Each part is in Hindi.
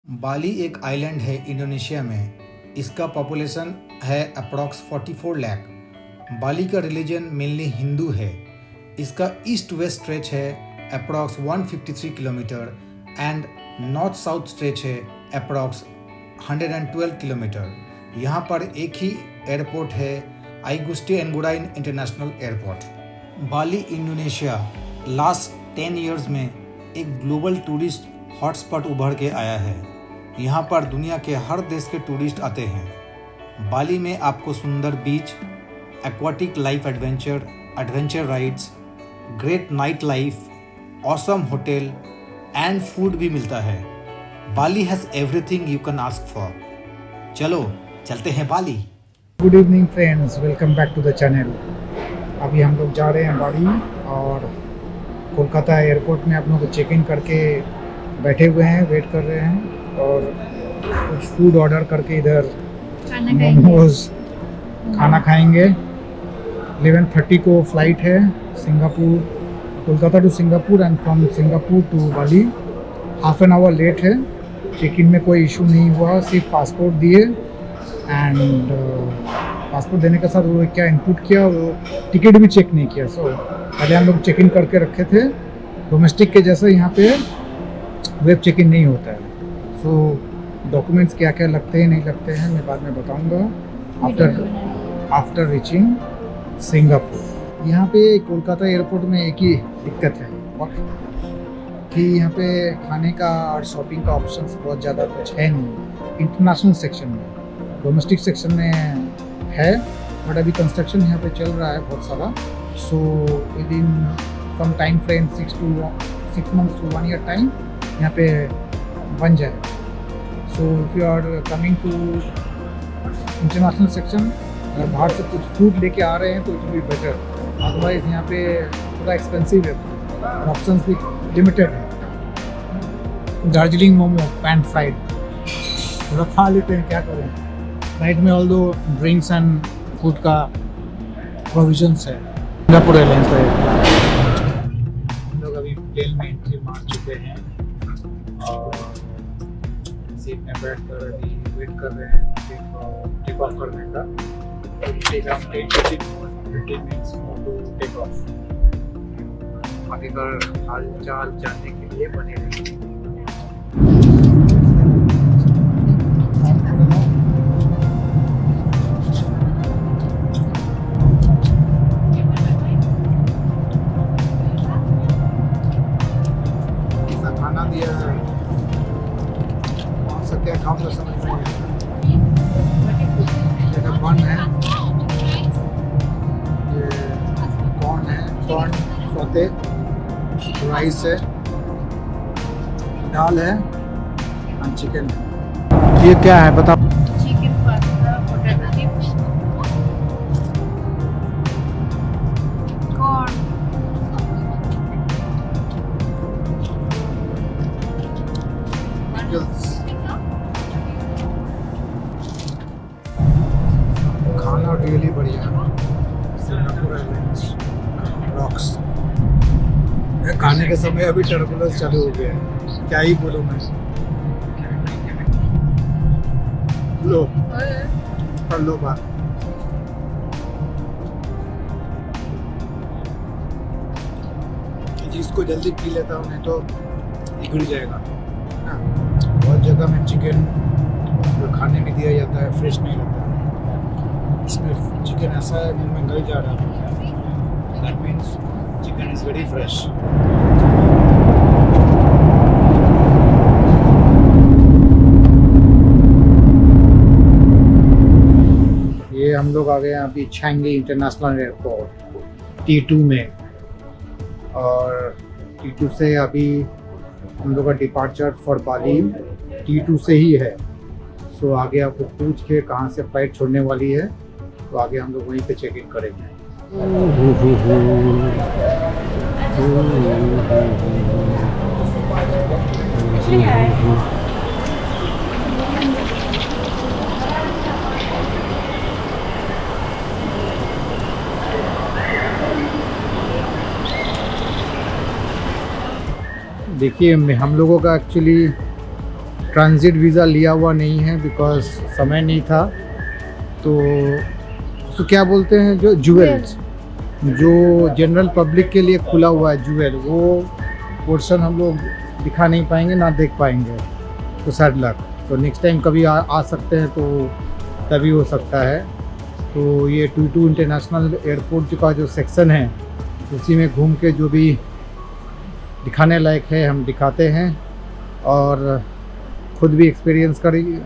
बाली एक आइलैंड है इंडोनेशिया में। इसका पॉपुलेशन है अप्रॉक्स 44 लाख। बाली का रिलीजन मेनली हिंदू है। इसका ईस्ट वेस्ट स्ट्रेच है approx 153 kilometre and north south stretch है अप्रॉक्स 112 किलोमीटर। यहाँ पर एक ही एयरपोर्ट है, I Gusti Ngurah Rai international airport. Bali Indonesia last 10 years में एक ग्लोबल टूरिस्ट हॉटस्पॉट उभर के आया है। यहाँ पर दुनिया के हर देश के टूरिस्ट आते हैं। बाली में आपको सुंदर beach, aquatic life adventure rides, great night life, awesome hotel and food भी मिलता है। Bali has everything you can ask for. चलो चलते हैं Bali. Good evening friends, welcome back to the channel. अभी हम लोग जा रहे हैं बाली और कोलकाता एयरपोर्ट में आप लोगों को चेक इन करके बैठे हुए हैं, वेट कर रहे हैं और कुछ फूड ऑर्डर करके इधर मोमोज खाना खाएंगे। 11:30 को फ्लाइट है Singapore, Kolkata to Singapore and from Singapore to Bali. Half an hour late है। चेक इन में कोई इशू नहीं हुआ, सिर्फ पासपोर्ट दिए एंड पासपोर्ट देने के साथ वो क्या इनपुट किया, वो टिकट भी चेक नहीं किया। सो पहले हम लोग चेक इन करके रखे थे। डोमेस्टिक के जैसे यहाँ पे वेब चेक इन नहीं होता है। सो डॉक्यूमेंट्स क्या क्या लगते हैं नहीं लगते हैं मैं बाद में बताऊँगा आफ्टर रीचिंग सिंगापुर। यहाँ पे कोलकाता एयरपोर्ट में एक ही दिक्कत है कि यहाँ पे खाने का और शॉपिंग का ऑप्शंस बहुत ज़्यादा कुछ है नहीं इंटरनेशनल सेक्शन में। डोमेस्टिक सेक्शन में है बट अभी कंस्ट्रक्शन यहाँ पे चल रहा है बहुत सारा। So within some time frame 6 months to 1 year time यहाँ पे बन जाए। So if you are coming to international section, अगर बाहर से कुछ फूड लेके आ रहे हैं तो it will be better. Otherwise यहाँ पे थोड़ा एक्सपेंसिव है, ऑप्शंस भी लिमिटेड है। दार्जिलिंग मोमो पैन फ्राइड थोड़ा खा लेते हैं, क्या करें। नाइट में ऑल दो ड्रिंक्स एंड फूड का प्रोविजंस है। सिंगापुर एयरलाइंस का हम लोग अभी प्लेन में एंट्री मार चुके हैं और सीट में बैठ कर अभी वेट कर रहे हैं टेक ऑफ करने का। Take off 10-15 minutes more to take off। आगे का हाल चाल जानने के लिए बने रहिए। खाना दिया है, कौन सा क्या खाऊंगा समझ में नहीं आता। बन है, ये कॉर्न है, कॉर्न सौते, राइस है, दाल है और चिकन है। ये क्या है बता। Chicken pasta, potato chips, corn, खाना रियली बढ़िया है। Singapore airlines rocks. खाने के समय अभी टर्बुलेंस चालू हो गया है, क्या ही बोलूँ मैं। लो कर लो बात। जिसको जल्दी पी लेता हूँ नहीं तो बिगड़ जाएगा। बहुत जगह में चिकन जो खाने में दिया जाता है फ्रेश नहीं लगता है। इसमें चिकन ऐसा है मुंह में गल जा रहा है। That means chicken is very fresh. ये हम लोग आ गए हैं अभी छांगी इंटरनेशनल एयरपोर्ट T2 में और T2 से अभी हम लोग का डिपार्चर फॉर बाली T2 से ही है। सो आगे आपको पूछ के कहाँ से फ्लाइट छोड़ने वाली है तो आगे हम लोग वहीं पे चेक इन करेंगे। देखिए हम लोगों का एक्चुअली ट्रांजिट वीज़ा लिया हुआ नहीं है बिकॉज समय नहीं था। तो उसको क्या बोलते हैं, जो ज्वेल्स, जो जनरल पब्लिक के लिए खुला हुआ है ज्वेल, वो पोर्शन हम लोग दिखा नहीं पाएंगे, ना देख पाएंगे। तो सैड लक। तो नेक्स्ट टाइम कभी आ सकते हैं तो तभी हो सकता है। तो ये टीटू इंटरनेशनल एयरपोर्ट का जो सेक्शन है उसी में घूम के जो भी दिखाने लायक है हम दिखाते हैं और खुद भी एक्सपीरियंस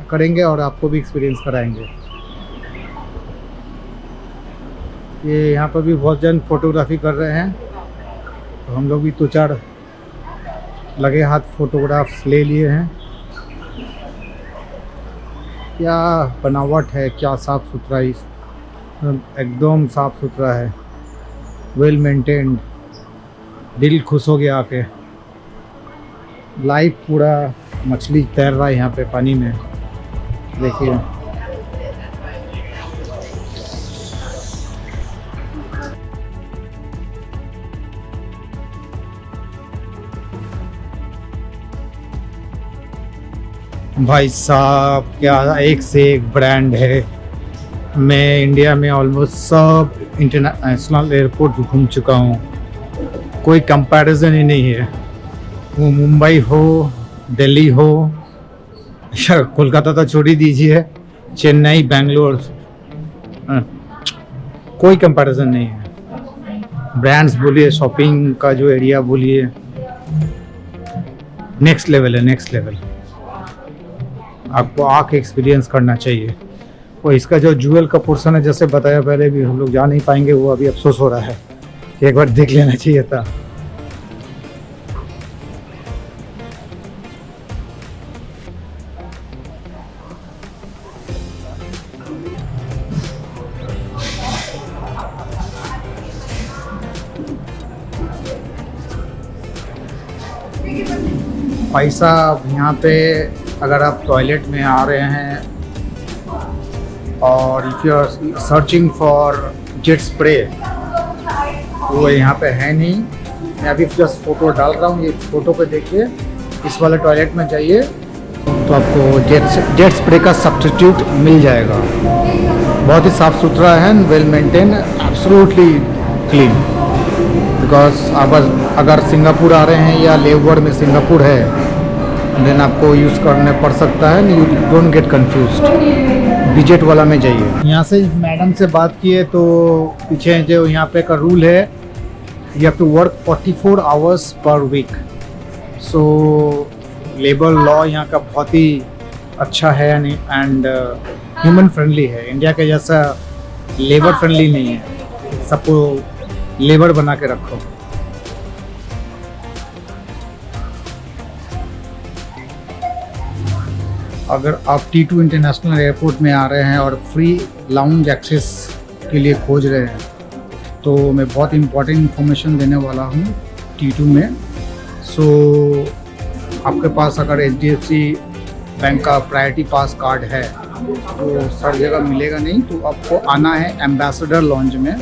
करेंगे और आपको भी एक्सपीरियंस कराएंगे। ये यहाँ पर भी बहुत जन फोटोग्राफी कर रहे हैं, तो हम लोग भी 2-4 लगे हाथ फोटोग्राफ्स ले लिए हैं। क्या बनावट है, क्या साफ़ सुथरा, एकदम साफ़ सुथरा है, वेल मेंटेन्ड। दिल खुश हो गया आके। लाइव पूरा मछली तैर रहा है यहाँ पे पानी में, देखिए। भाई साहब क्या एक से एक ब्रांड है। मैं इंडिया में ऑलमोस्ट सब इंटरनेशनल एयरपोर्ट घूम चुका हूँ, कोई कंपैरिजन ही नहीं है। वो मुंबई हो, दिल्ली हो, कोलकाता तो छोड़ ही दीजिए, चेन्नई, बेंगलोर, कोई कंपैरिजन नहीं है। ब्रांड्स बोलिए, शॉपिंग का जो एरिया बोलिए, नेक्स्ट लेवल है, नेक्स्ट लेवल। आपको आके एक्सपीरियंस करना चाहिए। और इसका जो ज्वेल का पोर्शन है, जैसे बताया पहले भी, हम लोग जा नहीं पाएंगे, वो अभी अफसोस हो रहा है। एक बार देख लेना चाहिए था। भाई साहब यहाँ पे अगर आप टॉयलेट में आ रहे हैं और if you are searching for jet spray, वो यहाँ पे है नहीं। मैं अभी जस्ट फ़ोटो डाल रहा हूँ, ये फ़ोटो पे देखिए। इस वाले टॉयलेट में जाइए तो आपको जेट स्प्रे का सब्स्टिट्यूट मिल जाएगा। बहुत ही साफ़ सुथरा है, well maintain, absolutely clean. Because अगर सिंगापुर आ रहे हैं या लेवर में सिंगापुर है, देन आपको यूज़ करने पड़ सकता है। यू डोंट गेट कंफ्यूज्ड, विजेट वाला में जाइए। यहाँ से मैडम से बात किए तो पीछे जो यहाँ पे का रूल है, you have to work 44 hours per week. So labour law यहाँ का बहुत ही अच्छा है एंड ह्यूमन फ्रेंडली है। इंडिया के जैसा लेबर फ्रेंडली नहीं है, सबको लेबर बना के रखो। अगर आप टीटू इंटरनेशनल एयरपोर्ट में आ रहे हैं और फ्री लाउंज एक्सेस के लिए खोज रहे हैं, तो मैं बहुत इम्पोर्टेंट इन्फॉर्मेशन देने वाला हूँ टीटू में। सो आपके पास अगर HDFC बैंक का प्रायोरिटी पास कार्ड है तो हर जगह मिलेगा नहीं, तो आपको आना है एम्बेसडर लॉन्ज में।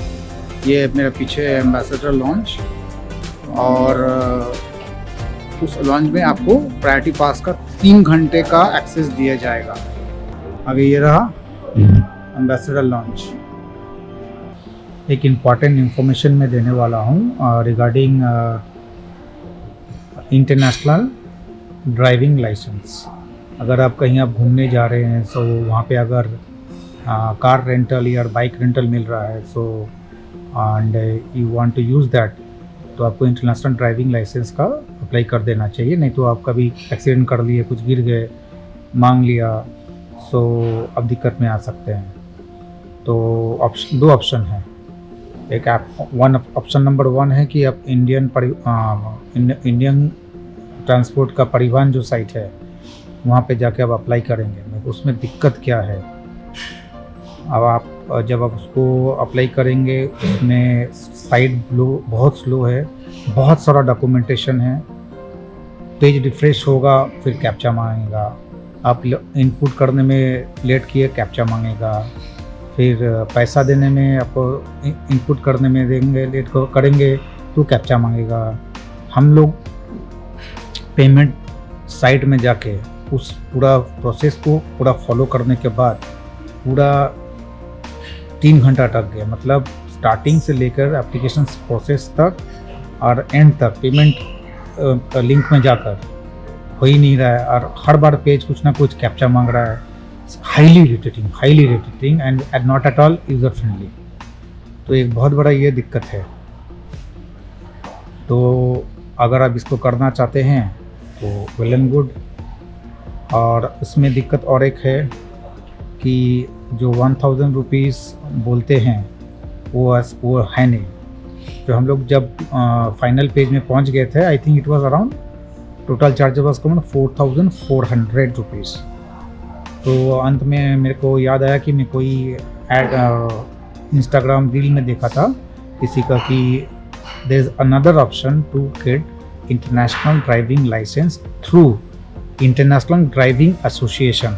ये मेरे पीछे एम्बेसडर लॉन्ज, और उस लॉन्ज में आपको प्रायोरिटी पास का 3 घंटे का एक्सेस दिया जाएगा। अभी ये रहा एम्बेसडर लॉन्ज। एक इम्पॉर्टेंट इंफॉर्मेशन मैं देने वाला हूँ रिगार्डिंग इंटरनेशनल ड्राइविंग लाइसेंस। अगर आप कहीं आप घूमने जा रहे हैं, सो वहाँ पे अगर कार रेंटल या बाइक रेंटल मिल रहा है, so and you want to use that, तो आपको इंटरनेशनल ड्राइविंग लाइसेंस का अप्लाई कर देना चाहिए। नहीं तो आप कभी एक्सीडेंट कर लिए, कुछ गिर गए, मांग लिया, सो अब दिक्कत में आ सकते हैं। तो दो ऑप्शन है। एक ऑप्शन नंबर 1 है कि आप इंडियन ट्रांसपोर्ट का परिवहन जो साइट है वहाँ पे जाके आप अप्लाई करेंगे। उसमें दिक्कत क्या है, अब आप जब आप उसको अप्लाई करेंगे, उसमें साइट बहुत स्लो है, बहुत सारा डॉक्यूमेंटेशन है, पेज रिफ्रेश होगा, फिर कैप्चा मांगेगा, आप इनपुट करने में लेट किए कैप्चा मांगेगा, फिर पैसा देने में आपको इनपुट करने में देंगे लेट करेंगे तो कैप्चा मांगेगा। हम लोग पेमेंट साइट में जाके उस पूरा प्रोसेस को पूरा फॉलो करने के बाद पूरा 3 घंटा टक गया। मतलब स्टार्टिंग से लेकर एप्लीकेशन प्रोसेस तक और एंड तक पेमेंट लिंक में जाकर हो ही नहीं रहा है, और हर बार पेज कुछ ना कुछ कैप्चा मांग रहा है। Highly irritating and not at all user friendly. तो एक बहुत बड़ा ये दिक्कत है। तो अगर आप इसको करना चाहते हैं तो वेल एंड गुड। और इसमें दिक्कत और एक है कि जो 1000 रुपीज़ बोलते हैं वो है नहीं। तो हम लोग जब फाइनल पेज में पहुंच गए थे, I think it was around total charges was come 4400 rupees. तो अंत में मेरे को याद आया कि मैं कोई एड इंस्टाग्राम रील में देखा था किसी का कि there is another option to get international driving licence through international driving association.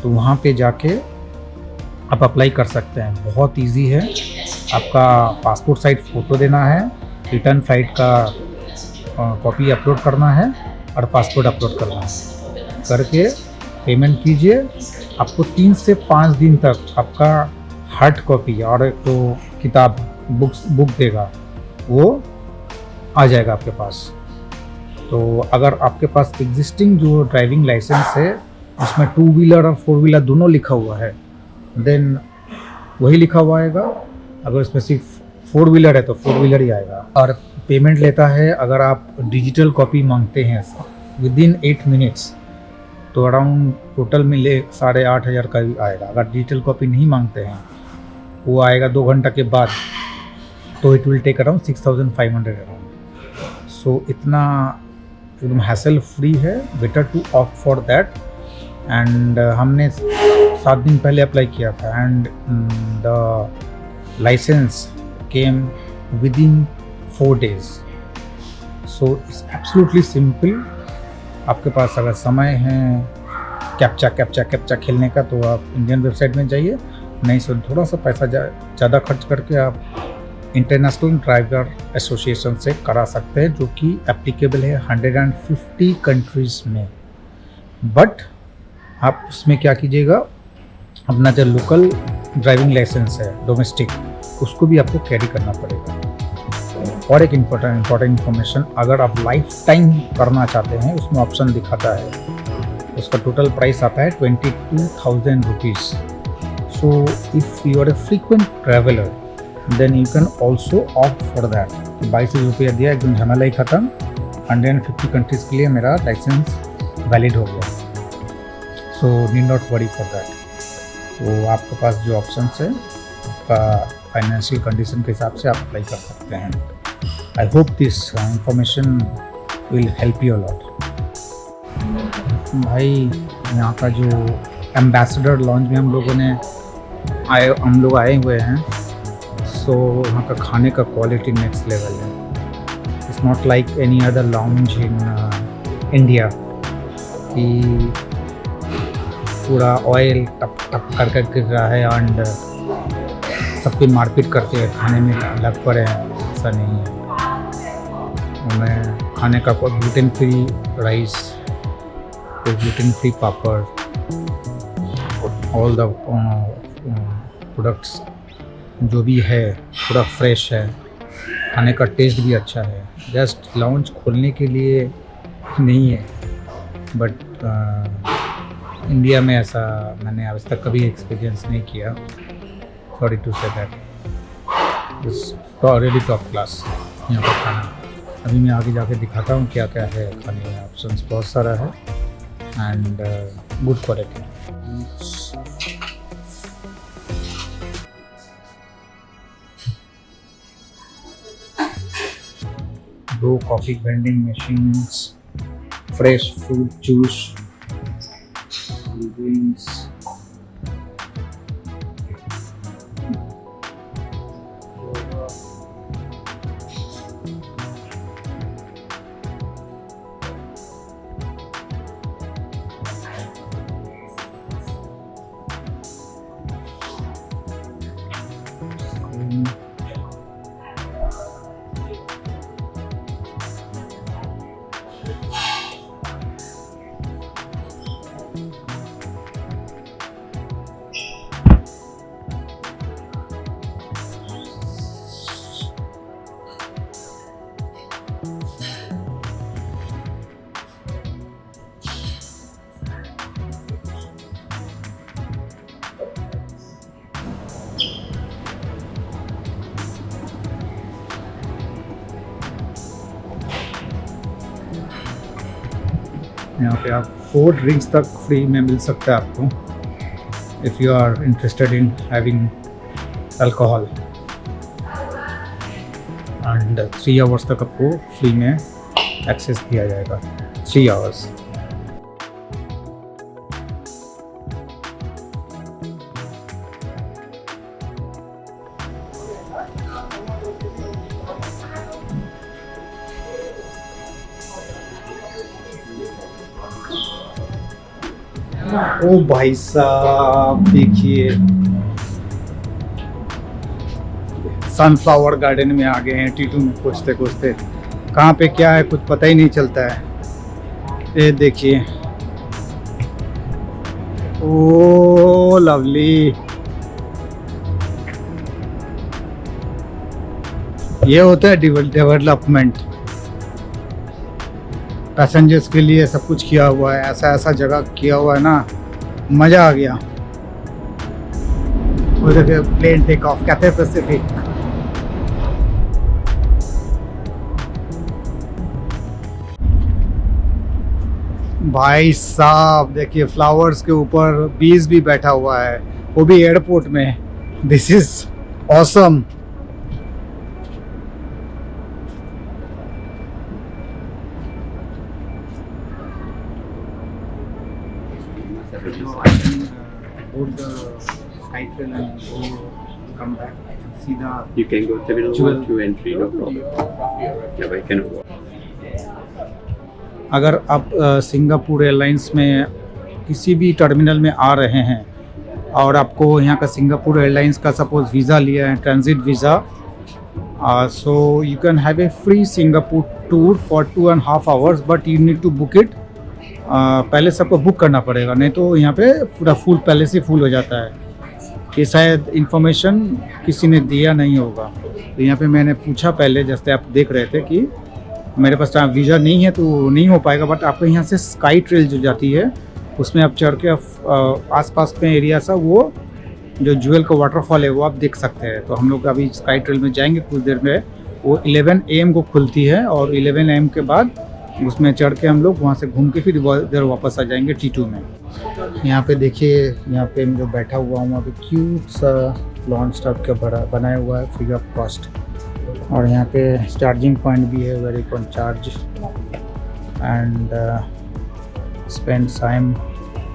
तो वहाँ पे जाके आप अप्लाई कर सकते हैं। बहुत इजी है। आपका पासपोर्ट साइज फ़ोटो देना है, रिटर्न फ्लाइट का कॉपी अपलोड करना है और पासपोर्ट अपलोड करना है। करके पेमेंट कीजिए। आपको 3 से 5 दिन तक आपका हार्ड कॉपी और एक तो किताब बुक देगा, वो आ जाएगा आपके पास। तो अगर आपके पास एग्जिस्टिंग जो ड्राइविंग लाइसेंस है उसमें 2 व्हीलर और 4 व्हीलर दोनों लिखा हुआ है, देन वही लिखा हुआ आएगा। अगर उसमें सिर्फ 4 व्हीलर है तो 4 व्हीलर ही आएगा। और पेमेंट लेता है, अगर आप डिजिटल कॉपी मांगते हैं विदिन 8 मिनट्स तो अराउंड टोटल मिले 8500 का भी आएगा। अगर डिजिटल कॉपी नहीं मांगते हैं वो आएगा 2 घंटा के बाद, तो it will take around 6500 around. So इतना एकदम हैसल फ्री है। Better to opt for that. And हमने 7 दिन पहले अप्लाई किया था and the licence came within 4 days। So it's absolutely simple. आपके पास अगर समय है कैप्चा खेलने का तो आप इंडियन वेबसाइट में जाइए, नहीं तो थोड़ा सा पैसा ज़्यादा खर्च करके आप इंटरनेशनल ड्राइवर एसोसिएशन से करा सकते हैं, जो कि एप्लीकेबल है 150 कंट्रीज़ में। बट आप उसमें क्या कीजिएगा, अपना जो लोकल ड्राइविंग लाइसेंस है डोमेस्टिक, उसको भी आपको कैरी करना पड़ेगा। और एक इम्पोर्टेंट इन्फॉर्मेशन, अगर आप लाइफ टाइम करना चाहते हैं उसमें ऑप्शन दिखाता है, उसका टोटल प्राइस आता है 22,000 rupees. So if you are a frequent traveller then you can also opt for that. 22 रुपया दिया, एकदम झमेला ही ख़त्म। 150 कंट्रीज़ के लिए मेरा लाइसेंस वैलिड हो गया। So need not worry for that. तो आपके पास जो ऑप्शन है आपका फाइनेंशियल कंडीशन के हिसाब से आप अप्लाई कर सकते हैं। I hope this information will help you a lot. भाई यहाँ का जो एम्बेसडर लॉन्ज में हम लोग आए हुए हैं, सो वहाँ का खाने का क्वालिटी नेक्स्ट लेवल है। It's not like any other lounge in India कि पूरा ऑयल टप टप कर गिर रहा है एंड सब पे मारपीट करते हैं, खाने में लग पड़े हैं। ऐसा नहीं है। हमें खाने का gluten free rice, gluten free papad, all the products जो भी है पूरा फ्रेश है। खाने का टेस्ट भी अच्छा है। जस्ट लॉन्च खोलने के लिए नहीं है, बट इंडिया में ऐसा मैंने आज तक कभी एक्सपीरियंस नहीं किया। Sorry to say that. It's already top class यहाँ पर खाना। अभी मैं आगे जाके दिखाता हूँ क्या क्या है खाने में। ऑप्शंस बहुत सारा है एंड गुड क्वालिटी। दो coffee vending machines, fresh fruit juice, drinks, यहाँ पे आप 4 ड्रिंक्स तक फ्री में मिल सकता है आपको, if you are interested in having alcohol. And 3 hours तक आपको फ्री में एक्सेस दिया जाएगा, 3 आवर्स। ओ भाई साहब देखिए, सनफ्लावर गार्डन में आ गए हैं टीटू में खोजते खोजते। कहाँ पे क्या है कुछ पता ही नहीं चलता है। ये देखिए, ओ लवली, ये होता है डेवलपमेंट। पैसेंजर्स के लिए सब कुछ किया हुआ है, ऐसा ऐसा जगह किया हुआ है ना, मज़ा आ गया। वो देखिए plane take off, Cathay Pacific. भाई साहब देखिए, फ्लावर्स के ऊपर बीज भी बैठा हुआ है, वो भी एयरपोर्ट में। This is awesome. You can go Terminal 1 to entry, no problem. Yeah, but you can walk. अगर आप सिंगापुर एयरलाइंस में किसी भी टर्मिनल में आ रहे हैं और आपको यहाँ का सिंगापुर एयरलाइंस का सपोज वीज़ा लिया है, transit visa, so you can have a free Singapore tour for 2.5 hours, but you need to book it. पहले से आपको बुक करना पड़ेगा, नहीं तो यहाँ पे पूरा फुल पहले से फुल हो जाता है। कि शायद इन्फॉर्मेशन किसी ने दिया नहीं होगा। तो यहाँ पे मैंने पूछा पहले, जैसे आप देख रहे थे कि मेरे पास वीज़ा नहीं है तो नहीं हो पाएगा, बट आपको यहाँ से स्काई ट्रेल जो जाती है उसमें आप चढ़ के आसपास में एरिया सा वो जो ज्वेल का वाटरफॉल है वो आप देख सकते हैं। तो हम लोग अभी स्काई ट्रेल में जाएंगे कुछ देर में। वो 11 AM को खुलती है और 11 AM के बाद उसमें चढ़ के हम लोग वहाँ से घूम के फिर इधर वापस आ जाएंगे T2 में। यहाँ पे देखिए, यहाँ पे जो बैठा हुआ हूँ वहाँ पे क्यूट सा लॉन्च टाइप का बनाया हुआ है फ्री ऑफ कॉस्ट। और यहाँ पे चार्जिंग पॉइंट भी है, very can charge and spend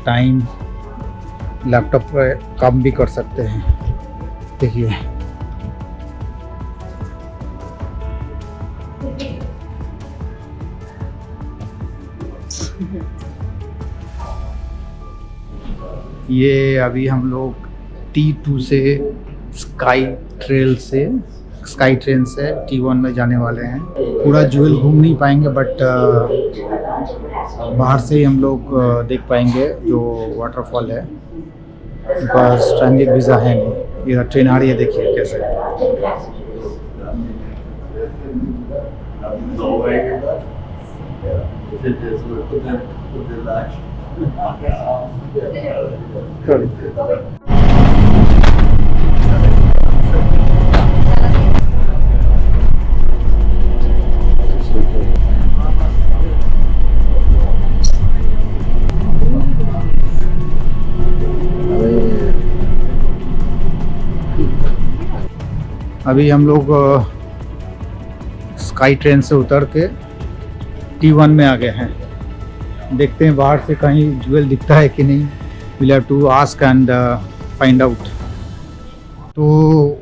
time laptop पर काम भी कर सकते हैं। देखिए ये अभी हम लोग T2 से स्काई ट्रेन से T1 में जाने वाले हैं। पूरा ज्वेल घूम नहीं पाएंगे, बट बाहर से ही हम लोग देख पाएंगे जो वाटरफॉल है। बस ट्रांजिट वीज़ा है नहीं। ये ट्रेन आ रही है, देखिए कैसे। अभी हम लोग स्काई ट्रेन से उतर के T1 में आ गए हैं। देखते हैं बाहर से कहीं ज्वेल दिखता है कि नहीं। Will have to ask and find out. तो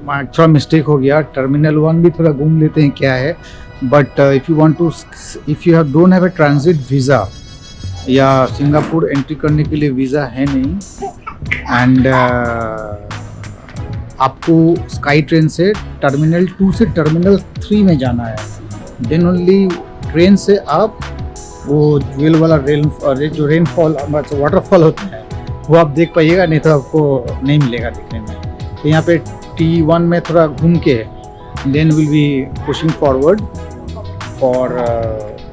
थोड़ा मिस्टेक हो गया, टर्मिनल 1 भी थोड़ा घूम लेते हैं क्या है। But if you don't have a transit visa या सिंगापुर एंट्री करने के लिए वीज़ा है नहीं, एंड आपको स्काई ट्रेन से टर्मिनल 2 से टर्मिनल 3 में जाना है, देन ओनली ट्रेन से आप वो ज्वेल वाला जो रेनफॉल वाटरफॉल होता है वो आप देख पाइएगा, नहीं तो आपको नहीं मिलेगा देखने में। तो यहाँ पे T1 में थोड़ा घूम के then will be pushing forward for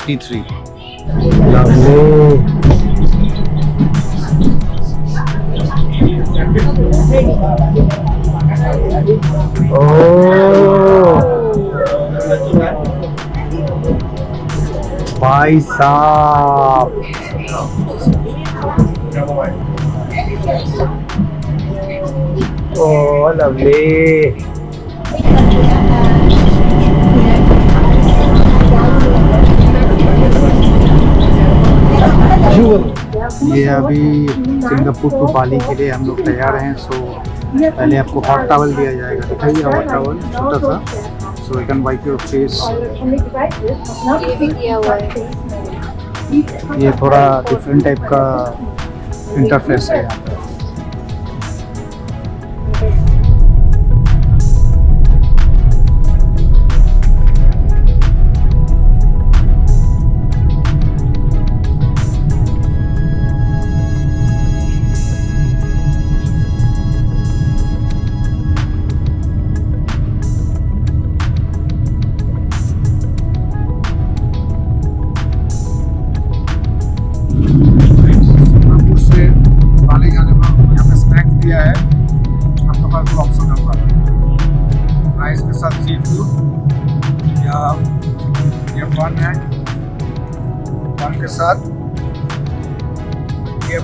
T3। भाई साहब, ओह लवली। ये अभी सिंगापुर टू बाली के लिए हम लोग तैयार हैं। सो पहले आपको हॉट टॉवल दिया जाएगा, दिखाइए हॉट टॉवल छोटा सा, सो you can wipe your face. ये भी दिया हुआ है। ये थोड़ा डिफरेंट टाइप का इंटरफेस है यहाँ पे। दिया है आपके पास ऑप्शन होगा राइस के साथ सी फूड या ये बन है, बन के साथ ये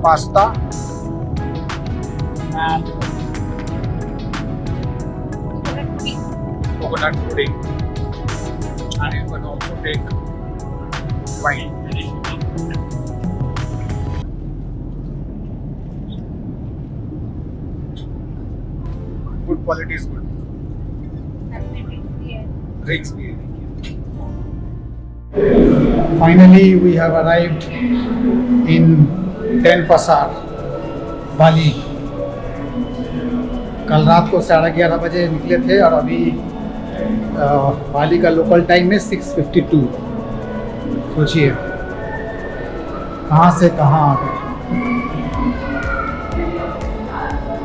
pasta and coconut pudding and you can also take wine. Food quality is good. Drinks bhi. Finally, we have arrived in Denpasar, Bali. कल रात को 11:30 बजे निकले थे और अभी बाली का लोकल टाइम में 6:52। सोचिए कहाँ से कहाँ आ गए।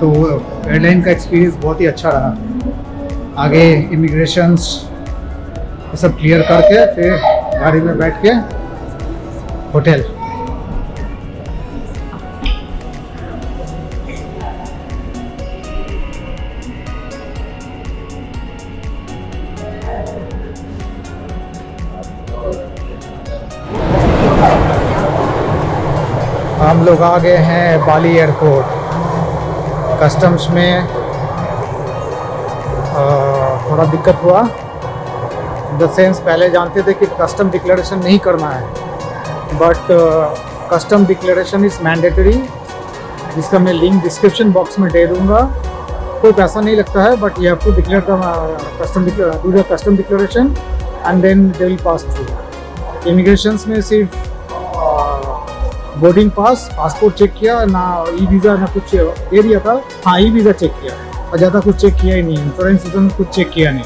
तो एयरलाइन का एक्सपीरियंस बहुत ही अच्छा रहा। आगे इमिग्रेशंस ये सब क्लियर करके फिर गाड़ी में बैठ के होटल। हम लोग आ गए हैं बाली एयरपोर्ट। कस्टम्स में थोड़ा दिक्कत हुआ, इन द सेंस पहले जानते थे कि कस्टम डिक्लेरेशन नहीं करना है, but custom declaration is mandatory, जिसका मैं लिंक डिस्क्रिप्शन बॉक्स में दे दूँगा। कोई पैसा नहीं लगता है, but you have to declare the custom declaration and then they will pass through. Immigrations में सिर्फ बोर्डिंग पास, पासपोर्ट चेक किया ना, ई वीज़ा ना कुछ दे दिया था। हाँ, ई वीज़ा चेक किया और ज़्यादा कुछ चेक किया ही नहीं। इंश्योरेंस कुछ चेक किया नहीं।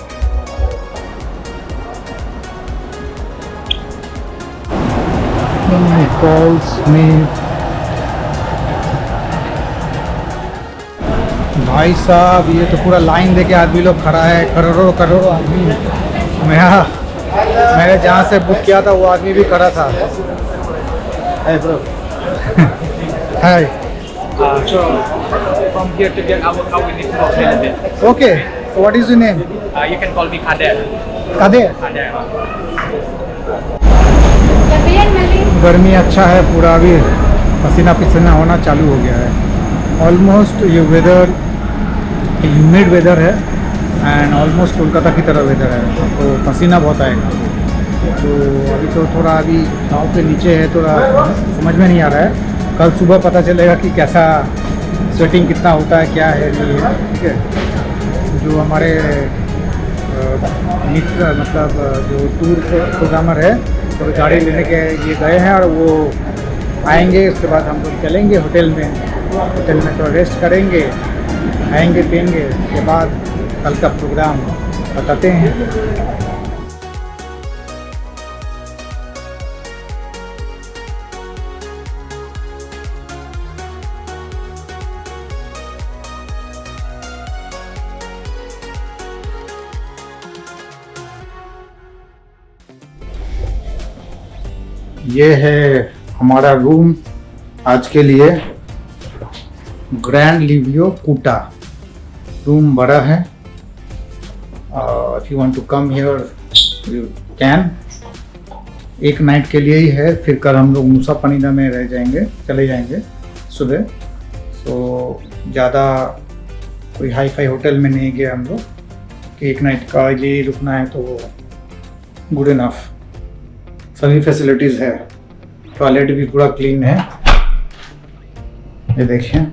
भाई साहब, ये तो पूरा लाइन देके आदमी लोग खड़ा है, करोड़ों करोड़ों आदमी। मैंने जहाँ से बुक किया था वो आदमी भी खड़ा था। Hey bro. Hi. So from here to get our car, we need to walk a little bit. Okay. So what is your name? You can call me Kader. Kader. Kader. गर्मी अच्छा है, पूरा अभी पसीना पसीना होना चालू हो गया है। ऑलमोस्ट ये वेदर ह्यूमिड वेदर है एंड ऑलमोस्ट कोलकाता की तरह वेदर है, तो पसीना बहुत आएगा। तो अभी तो थोड़ा अभी गाँव के नीचे है, थोड़ा समझ में नहीं आ रहा है। कल सुबह पता चलेगा कि कैसा स्वेटिंग कितना होता है, क्या है नहीं है। ठीक है, जो हमारे मित्र मतलब जो टूर प्रोग्रामर है, तो गाड़ी लेने के ये गए हैं और वो आएंगे। उसके बाद हम लोग चलेंगे होटल में थोड़ा रेस्ट करेंगे, खाएंगे पिएंगे। उसके बाद कल का प्रोग्राम बताते हैं। ये है हमारा रूम आज के लिए, ग्रैंड लिवियो कूटा। रूम बड़ा है, if you want to come here you can. एक नाइट के लिए ही है, फिर कल हम लोग मूसा पनीदा में चले जाएंगे सुबह। सो ज़्यादा कोई हाई फाई होटल में नहीं गए हम लोग कि एक नाइट का लिए रुकना है, तो गुड इनफ। सभी फैसिलिटीज़ है, टॉयलेट भी पूरा क्लीन है, ये देखिए।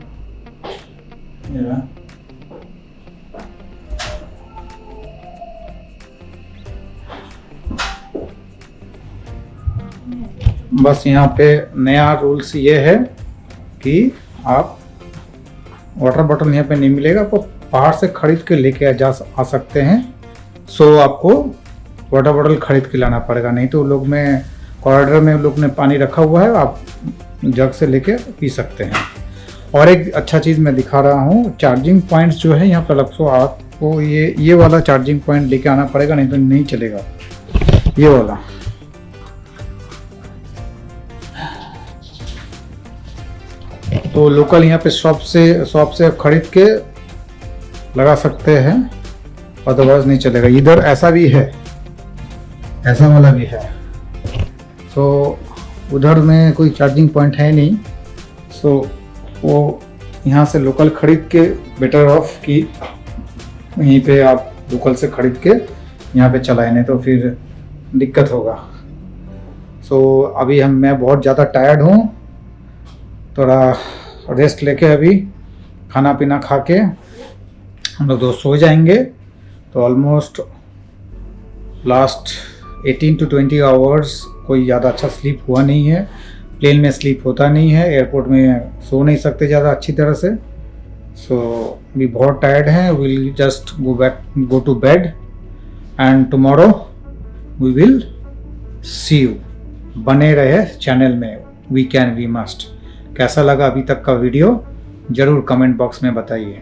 बस यहाँ पे नया रूल्स ये है कि आप वाटर बॉटल यहाँ पे नहीं मिलेगा, आपको बाहर से खरीद के लेके आ सकते हैं। सो आपको वाटर बॉटल खरीद के लाना पड़ेगा, नहीं तो लोग में कॉरिडोर में लोग ने पानी रखा हुआ है, आप जग से लेके पी सकते हैं। और एक अच्छा चीज़ मैं दिखा रहा हूँ, चार्जिंग पॉइंट्स जो है यहाँ पर आपको ये वाला चार्जिंग पॉइंट लेके आना पड़ेगा, नहीं तो नहीं चलेगा। ये वाला तो लोकल यहाँ पे शॉप से खरीद के लगा सकते हैं, अदरवाइज नहीं चलेगा। इधर ऐसा भी है, ऐसा वाला भी है। सो उधर में कोई चार्जिंग पॉइंट है नहीं, सो वो यहाँ से लोकल खरीद के बेटर ऑफ कि यहीं पे आप लोकल से खरीद के यहाँ पे चलाए, नहीं तो फिर दिक्कत होगा। सो अभी मैं बहुत ज़्यादा टायर्ड हूँ, थोड़ा रेस्ट लेके अभी खाना पीना खा के हम लोग सो जाएंगे। तो ऑलमोस्ट लास्ट 18 to 20 आवर्स कोई ज़्यादा अच्छा स्लीप हुआ नहीं है। प्लेन में स्लीप होता नहीं है, एयरपोर्ट में सो नहीं सकते ज़्यादा अच्छी तरह से। सो वी बहुत टायर्ड हैं, will just go to bed and tomorrow we will see you. बने रहे चैनल में वी कैन वी मस्ट। कैसा लगा अभी तक का वीडियो ज़रूर कमेंट बॉक्स में बताइए।